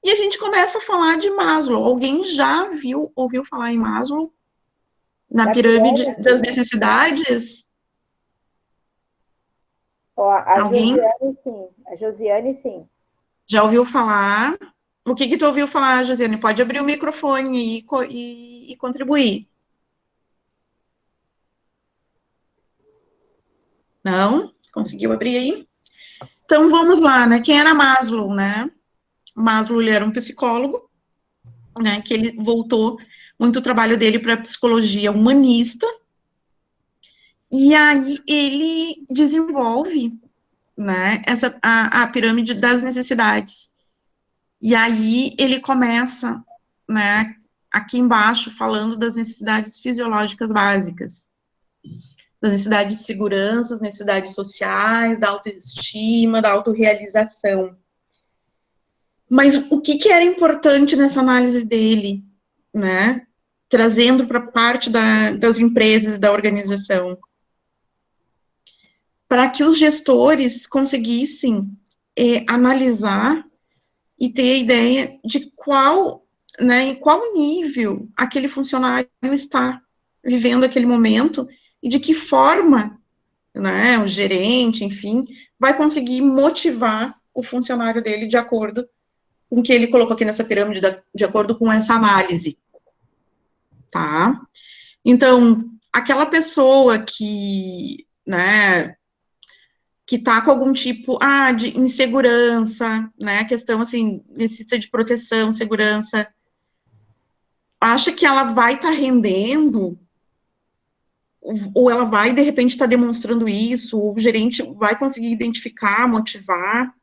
e a gente começa a falar de Maslow. Alguém já ouviu falar em Maslow? Na pirâmide das necessidades? Alguém? A Josiane, sim. Já ouviu falar? O que tu ouviu falar, Josiane? Pode abrir o microfone e contribuir. Não? Conseguiu abrir aí? Então, vamos lá, né? Quem era Maslow, né? Maslow, ele era um psicólogo, né? Que ele voltou muito o trabalho dele para psicologia humanista, e aí ele desenvolve, né, a pirâmide das necessidades. E aí ele começa, né, aqui embaixo, falando das necessidades fisiológicas básicas, das necessidades de segurança, das necessidades sociais, da autoestima, da autorrealização. Mas o que era importante nessa análise dele, né, trazendo para parte das empresas e da organização? Para que os gestores conseguissem analisar e ter a ideia de qual, né, em qual nível aquele funcionário está vivendo aquele momento e de que forma, né, o gerente, enfim, vai conseguir motivar o funcionário dele de acordo com o que ele colocou aqui nessa pirâmide, de acordo com essa análise, tá? Então, aquela pessoa que, né, que tá com algum tipo, de insegurança, né, questão, assim, necessita de proteção, segurança, acha que ela vai estar rendendo, ou ela vai, de repente, estar demonstrando isso, o gerente vai conseguir identificar, motivar,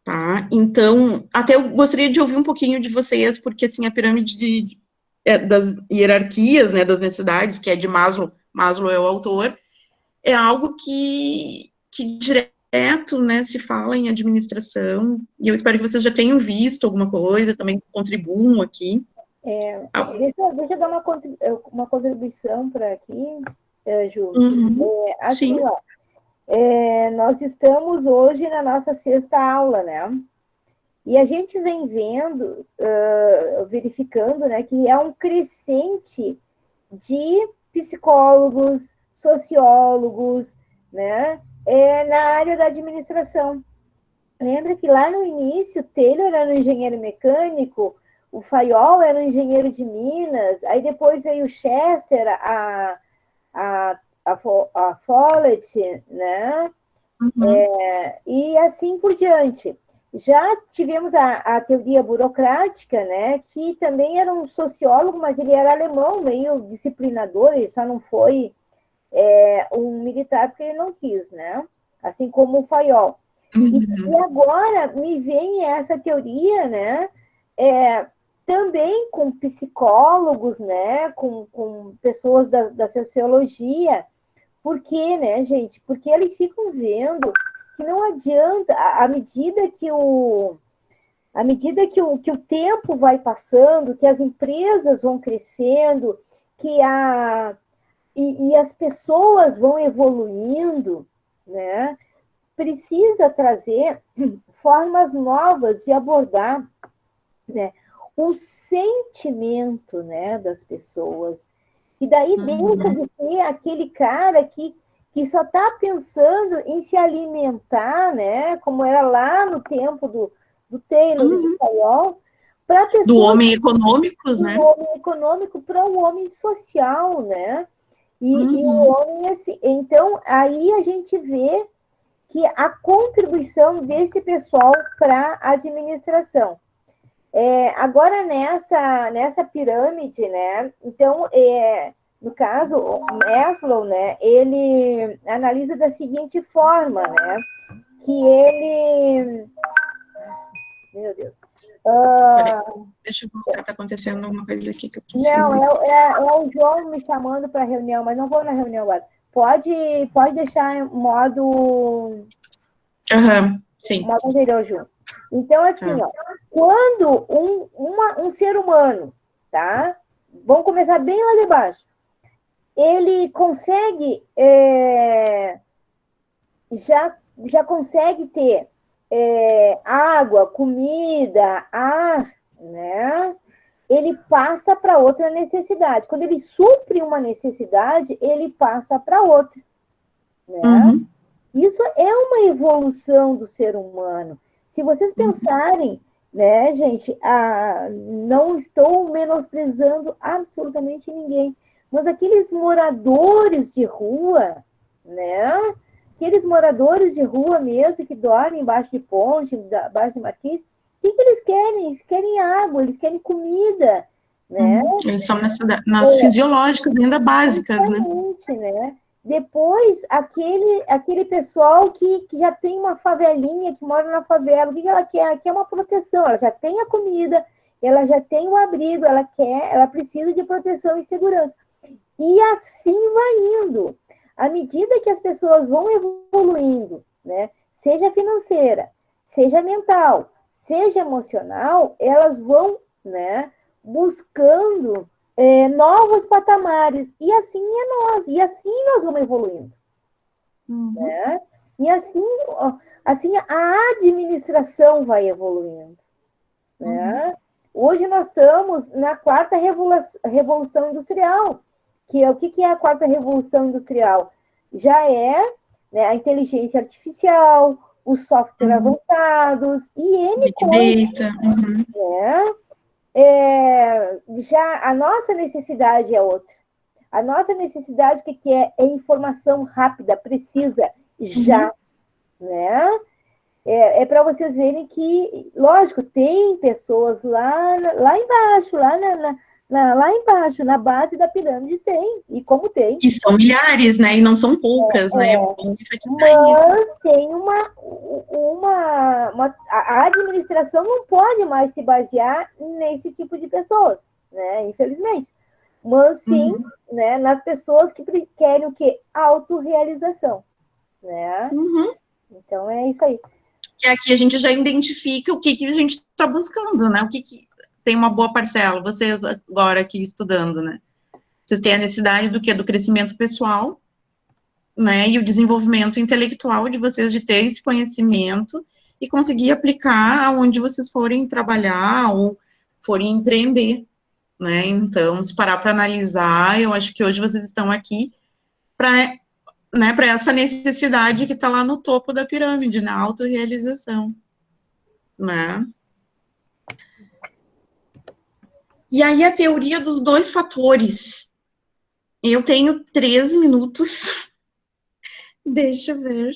tá? Então, até eu gostaria de ouvir um pouquinho de vocês, porque, assim, a pirâmide das hierarquias, né, das necessidades, que é de Maslow, Maslow é o autor, é algo que direto, né, se fala em administração, e eu espero que vocês já tenham visto alguma coisa, também contribuam aqui. Deixa eu dar uma contribuição para aqui, Ju. Assim, sim. Ó, nós estamos hoje na nossa 6ª aula, né? E a gente vem vendo, verificando, né, que é um crescente de psicólogos, sociólogos, né, na área da administração. Lembra que lá no início, Taylor era um engenheiro mecânico, o Fayol era um engenheiro de Minas, aí depois veio o Chester, a Follett, né? E assim por diante. Já tivemos a teoria burocrática, né, que também era um sociólogo, mas ele era alemão, meio disciplinador, ele só não foi um militar porque ele não quis, né? Assim como o Fayol. E agora me vem essa teoria, né, também com psicólogos, né, com pessoas da sociologia. Por quê, né, gente? Porque eles ficam vendo que não adianta, à medida que o tempo vai passando, que as empresas vão crescendo, que e as pessoas vão evoluindo, né, precisa trazer formas novas de abordar, né, o sentimento, né, das pessoas. E daí deixa de ser aquele cara que só está pensando em se alimentar, né, como era lá no tempo do Taylor e do Fayol, para pessoas... Do homem econômico, né? Do homem econômico para o homem social, né? E o homem, assim... Então, aí a gente vê que a contribuição desse pessoal para a administração. Agora, nessa pirâmide, né? Então, no caso, o Maslow, né, ele analisa da seguinte forma, né, que ele... Meu Deus. Deixa eu voltar, está acontecendo alguma coisa aqui que eu preciso... Não, é o João me chamando para a reunião, mas não vou na reunião agora. Pode deixar em modo... sim. Modo anterior, João. Então, assim, ó, quando um ser humano, tá? Vamos começar bem lá de baixo. Ele consegue, já consegue ter água, comida, ar, né? Ele passa para outra necessidade. Quando ele supre uma necessidade, ele passa para outra, né? Isso é uma evolução do ser humano. Se vocês pensarem, né, gente, não estou menosprezando absolutamente ninguém, mas aqueles moradores de rua, né? Aqueles moradores de rua mesmo, que dormem embaixo de ponte, embaixo de marquise, o que eles querem? Eles querem água, eles querem comida, né? Eles são nas fisiológicas ainda básicas, né? Depois, aquele pessoal que já tem uma favelinha, que mora na favela, o que ela quer? Ela quer uma proteção, ela já tem a comida, ela já tem o abrigo, ela precisa de proteção e segurança. E assim vai indo. À medida que as pessoas vão evoluindo, né? Seja financeira, seja mental, seja emocional, elas vão, né, buscando novos patamares, e assim é nós, e assim nós vamos evoluindo. Né? E assim a administração vai evoluindo. Né? Hoje nós estamos na 4ª revolução industrial, que é o que é a 4ª revolução industrial? Já é, né, a inteligência artificial, os softwares avançados, e N coisas. Né? Já a nossa necessidade é outra. A nossa necessidade, o que é? É informação rápida, precisa, já. Né? É para vocês verem que, lógico, tem pessoas lá embaixo, lá embaixo, na base da pirâmide tem, e como tem. E são milhares, né? E não são poucas, né? Vamos enfatizar Mas tem a administração não pode mais se basear nesse tipo de pessoas, né? Infelizmente. Mas sim, né, nas pessoas que querem o quê? Autorrealização, né? Então é isso aí. Que aqui a gente já identifica o que a gente está buscando, né? O que tem uma boa parcela. Vocês agora aqui estudando, né? Vocês têm a necessidade do quê? Do crescimento pessoal, né? E o desenvolvimento intelectual de vocês, de ter esse conhecimento e conseguir aplicar onde vocês forem trabalhar ou forem empreender, né? Então, se parar para analisar, eu acho que hoje vocês estão aqui para, né, para essa necessidade que está lá no topo da pirâmide, na autorrealização, né? E aí a teoria dos 2 fatores. Eu tenho 3 minutos. Deixa eu ver.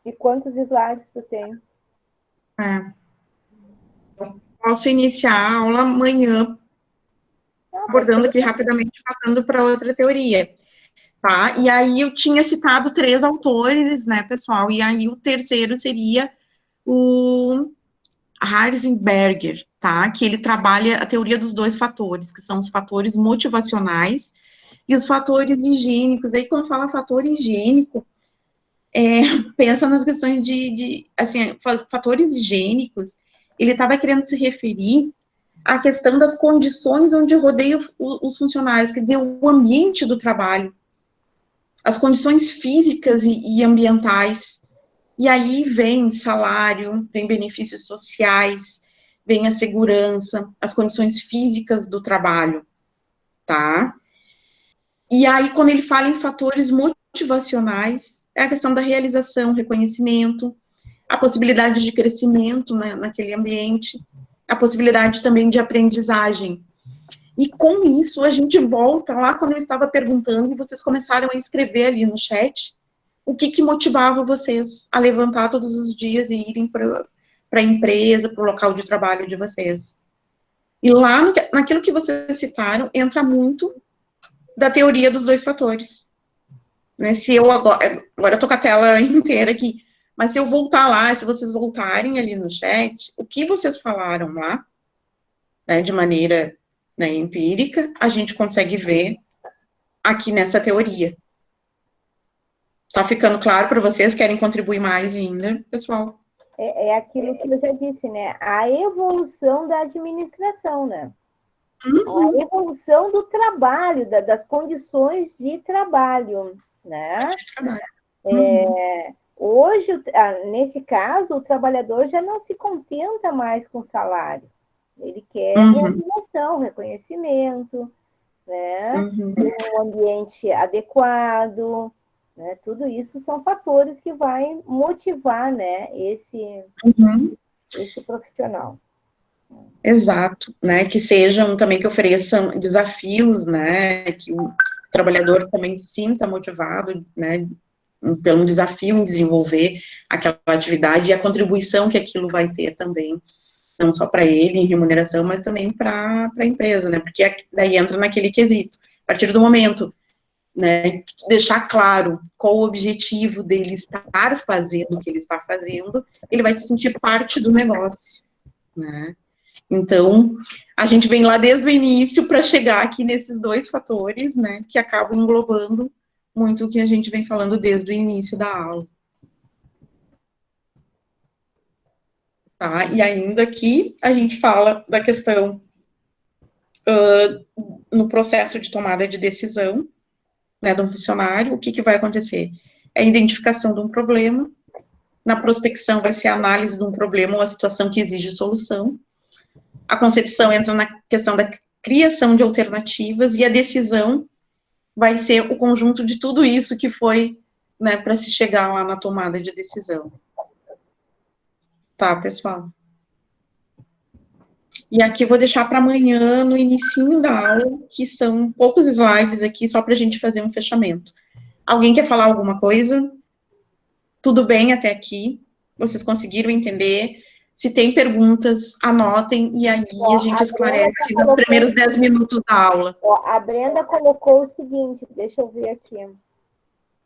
E quantos slides tu tem? Eu posso iniciar a aula amanhã, abordando aqui rapidamente, passando para outra teoria. Tá? E aí eu tinha citado 3 autores, né, pessoal? E aí o terceiro seria o Heisenberger, tá? Que ele trabalha a teoria dos 2 fatores, que são os fatores motivacionais e os fatores higiênicos. Aí, quando fala fator higiênico, pensa nas questões assim, fatores higiênicos, ele estava querendo se referir à questão das condições onde rodeia os funcionários, quer dizer, o ambiente do trabalho, as condições físicas e ambientais. E aí vem salário, vem benefícios sociais, vem a segurança, as condições físicas do trabalho, tá? E aí, quando ele fala em fatores motivacionais, é a questão da realização, reconhecimento, a possibilidade de crescimento, né, naquele ambiente, a possibilidade também de aprendizagem. E com isso, a gente volta lá quando eu estava perguntando, e vocês começaram a escrever ali no chat, o que motivava vocês a levantar todos os dias e irem para a empresa, para o local de trabalho de vocês. E lá, naquilo que vocês citaram, entra muito da teoria dos 2 fatores. Né? Se eu agora eu tô com a tela inteira aqui, mas se eu voltar lá, se vocês voltarem ali no chat, o que vocês falaram lá, né, de maneira, né, empírica, a gente consegue ver aqui nessa teoria. Tá ficando claro para vocês? Querem contribuir mais ainda, pessoal? É aquilo que eu já disse, né? A evolução da administração, né? A evolução do trabalho, das condições de trabalho, né? Hoje, nesse caso, o trabalhador já não se contenta mais com salário. Ele quer realização, reconhecimento, né? Um ambiente adequado, né? Tudo isso são fatores que vai motivar, né, esse profissional. Exato, né, que sejam também, que ofereçam desafios, né, que o trabalhador também se sinta motivado, né, pelo desafio em desenvolver aquela atividade e a contribuição que aquilo vai ter também não só para ele em remuneração, mas também para a empresa, né, porque daí entra naquele quesito, a partir do momento, né, deixar claro qual o objetivo dele estar fazendo o que ele está fazendo, ele vai se sentir parte do negócio, né. Então, a gente vem lá desde o início para chegar aqui nesses dois fatores, né, que acabam englobando muito o que a gente vem falando desde o início da aula. Tá? E ainda aqui a gente fala da questão no processo de tomada de decisão, né, de um funcionário, o que vai acontecer? É a identificação de um problema, na prospecção vai ser a análise de um problema ou a situação que exige solução, a concepção entra na questão da criação de alternativas, e a decisão vai ser o conjunto de tudo isso que foi, né, para se chegar lá na tomada de decisão. Tá, pessoal? E aqui eu vou deixar para amanhã, no inicinho da aula, que são poucos slides aqui, só para a gente fazer um fechamento. Alguém quer falar alguma coisa? Tudo bem até aqui? Vocês conseguiram entender? Se tem perguntas, anotem, e aí a gente esclarece nos primeiros 10 minutos da aula. A Brenda colocou o seguinte, deixa eu ver aqui.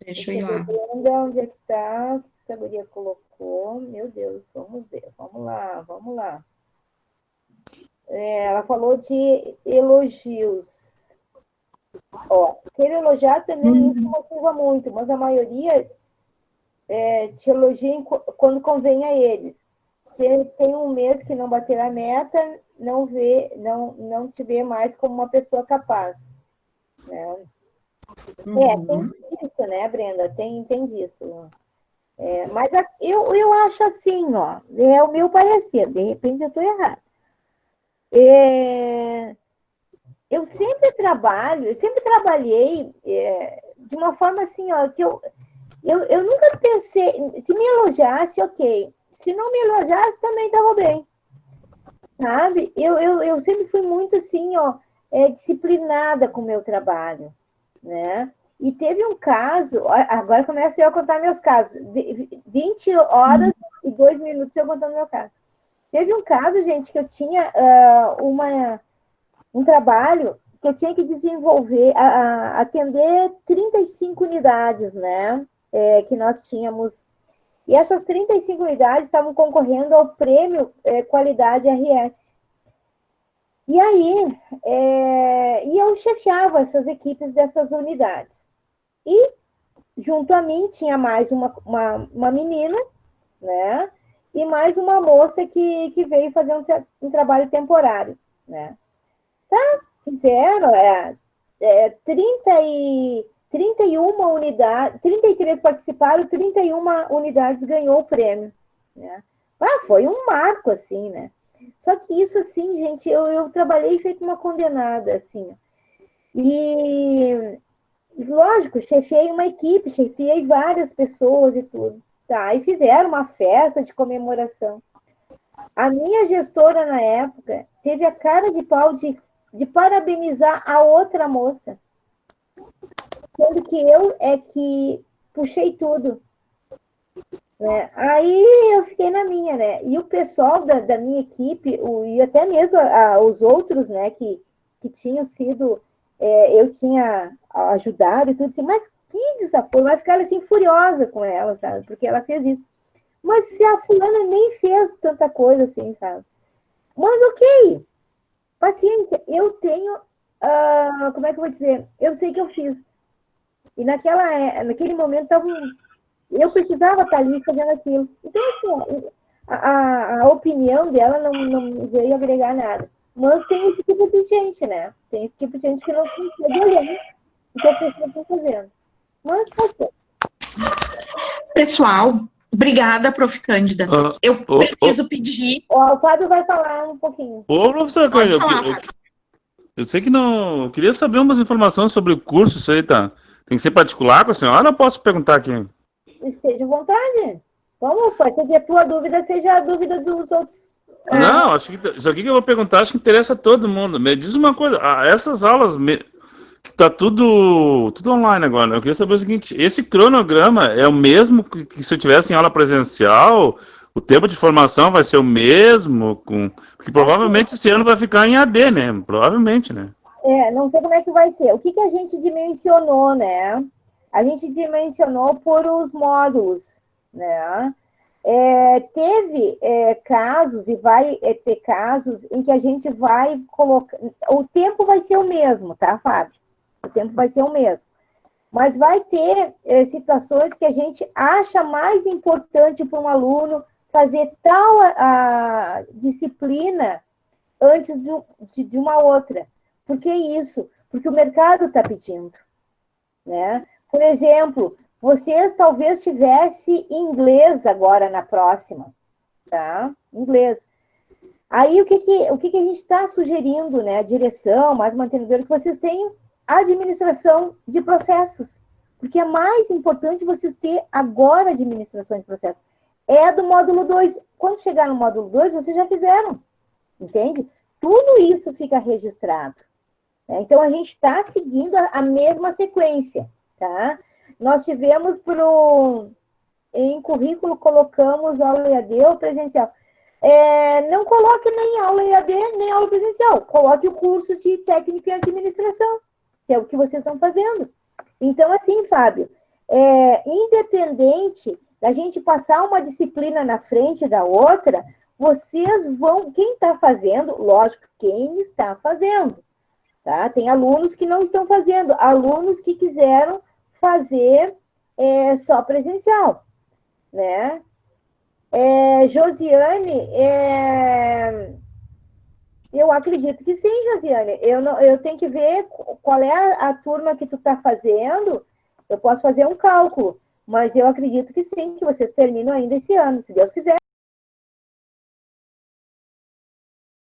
Deixa eu ir lá. Brenda, onde é que está? O que a guria colocou? Meu Deus, vamos ver. Vamos lá. Ela falou de elogios. Ser elogiado também não motiva muito, mas a maioria te elogia quando convém a eles. Tem um mês que não bater a meta, não te vê mais como uma pessoa capaz. Né? Tem disso, né, Brenda? Tem disso. Mas eu acho assim, é o meu parecer, de repente eu estou errada. Eu sempre trabalhei de uma forma assim, que eu nunca pensei, se me elogiasse, ok. Se não me elogiasse, também estava bem. Sabe? Eu sempre fui muito assim, disciplinada com o meu trabalho, né? E teve um caso, agora começo eu a contar meus casos, 20 horas e 2 minutos eu contando meu caso. Teve um caso, gente, que eu tinha um trabalho que eu tinha que desenvolver, atender 35 unidades, né? Que nós tínhamos. E essas 35 unidades estavam concorrendo ao prêmio Qualidade RS. E aí, eu chefiava essas equipes dessas unidades. E, junto a mim, tinha mais uma menina, né? E mais uma moça que veio fazer um trabalho temporário, né? Tá? Fizeram 31 unidades, 33 participaram, 31 unidades ganhou o prêmio, né? Foi um marco, assim, né? Só que isso, assim, gente, eu trabalhei feito uma condenada, assim. E, lógico, chefiei uma equipe, chefiei várias pessoas e tudo, tá? E fizeram uma festa de comemoração. A minha gestora, na época, teve a cara de pau de parabenizar a outra moça. Sendo que eu que puxei tudo. Né? Aí eu fiquei na minha, né? E o pessoal da minha equipe, e até mesmo os outros, né, que tinham sido, eu tinha ajudado e tudo assim, mas que desaforo, vai ficar assim furiosa com ela, sabe? Porque ela fez isso. Mas se a fulana nem fez tanta coisa assim, sabe? Mas ok, paciência, eu tenho, como é que eu vou dizer? Eu sei que eu fiz. E naquele momento eu precisava estar ali fazendo aquilo. Então, assim, a opinião dela não veio agregar nada. Mas tem esse tipo de gente, né? Tem esse tipo de gente que não consegue olhar o que as pessoas estão fazendo. Mas passou. Pessoal, obrigada, Prof. Cândida. Eu preciso pedir... O Fábio vai falar um pouquinho. Ô, professor Cândida, eu sei que não... Eu queria saber umas informações sobre o curso, isso aí, tá? Tem que ser particular com a senhora ou posso perguntar aqui? Esteja à vontade. Vamos, pode ser que a tua dúvida seja a dúvida dos outros. Não, acho que isso aqui que eu vou perguntar, acho que interessa a todo mundo. Me diz uma coisa, essas aulas, que tá tudo online agora, né? Eu queria saber o seguinte, esse cronograma é o mesmo que se eu tivesse em aula presencial? O tempo de formação vai ser o mesmo, porque provavelmente esse ano vai ficar em AD, né? Provavelmente, né? Não sei como é que vai ser. O que a gente dimensionou, né? A gente dimensionou por os módulos, né? Teve casos e vai ter casos em que a gente vai colocar... O tempo vai ser o mesmo, tá, Fábio? O tempo vai ser o mesmo. Mas vai ter situações que a gente acha mais importante para um aluno fazer tal a disciplina antes de uma outra. Por que isso? Porque o mercado está pedindo, né? Por exemplo, vocês talvez tivessem inglês agora na próxima, tá? Inglês. Aí, o que a gente está sugerindo, né? A direção, mais mantenedor, que vocês tenham administração de processos. Porque é mais importante vocês ter agora administração de processos. É do módulo 2. Quando chegar no módulo 2, vocês já fizeram, entende? Tudo isso fica registrado. Então, a gente está seguindo a mesma sequência, tá? Nós tivemos em currículo, colocamos aula EAD ou presencial. Não coloque nem aula EAD, nem aula presencial. Coloque o curso de técnica e administração, que é o que vocês estão fazendo. Então, assim, Fábio, independente da gente passar uma disciplina na frente da outra, vocês vão... Quem está fazendo, lógico, quem está fazendo. Tá? Tem alunos que não estão fazendo, alunos que quiseram fazer só presencial, né? Josiane, eu acredito que sim, Josiane. Eu tenho que ver qual é a turma que tu está fazendo, eu posso fazer um cálculo, mas eu acredito que sim, que vocês terminam ainda esse ano, se Deus quiser.